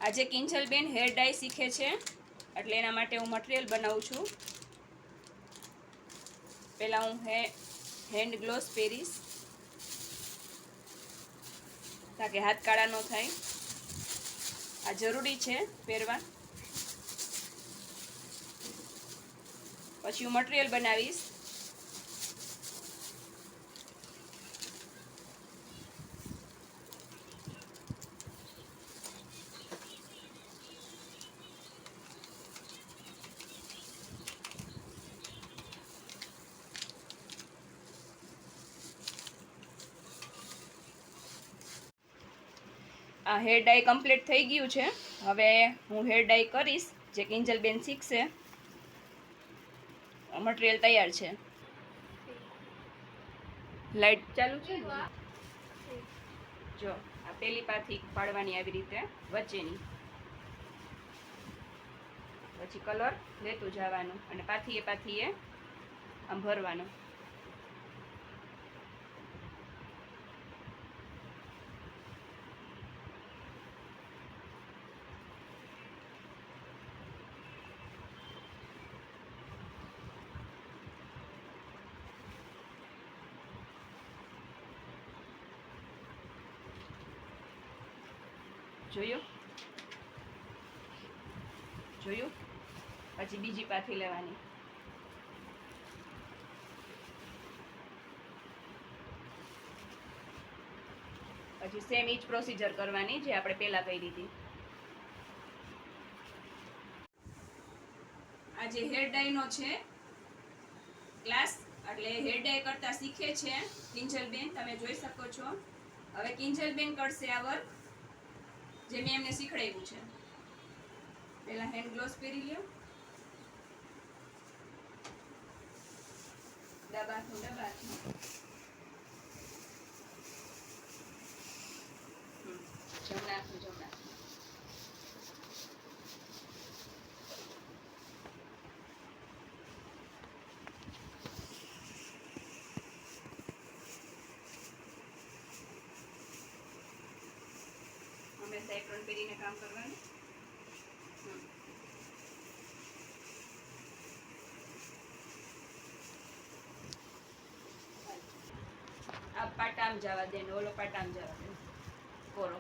આજે કિંજલબેન હેર ડાય શીખે છે એટલે એના માટે હું મટીરિયલ બનાવું છું. પહેલાં હું હેન્ડ ગ્લોવ્સ પહેરીશ તાકે હાથ કાળા ન થાય. આ જરૂરી છે પહેરવા. પછી હું મટીરિયલ બનાવીશ. આ હેર ડાય કમ્પ્લીટ થઈ ગયું છે. હવે હું હેર ડાય કરીશ જે કિંજલબેન શીખશે. મટીરિયલ તૈયાર છે. લાઈટ ચાલુ છે ને? જો આ પેલી પાથી પાડવાની આવી રીતે વચ્ચેની, પછી કલર લેતું જવાનું અને પાથીએ આમ ભરવાનું. જોયું? પછી બીજી પાથી લેવાની. પછી સેમ ઈ જ પ્રોસીજર કરવાની જે આપણે પહેલા કરી હતી. આ જે હેર ડાયનો છે ક્લાસ, એટલે હેર ડાય કરતા શીખે છે કિંજલબેન, તમે જોઈ શકો છો. હવે કિંજલબેન કરશે આ વર્ક જે મેં એમને શીખવાડ્યું છે. પહેલા હેન્ડ ગ્લોવ્સ પહેરી લ્યો. દબાતું જમણા. હંમેશા એપ્રોન પહેરીને કામ કરવાનું. આ પાટામ જવા દે ને ઓલો પાટામ જવા દે. કોરો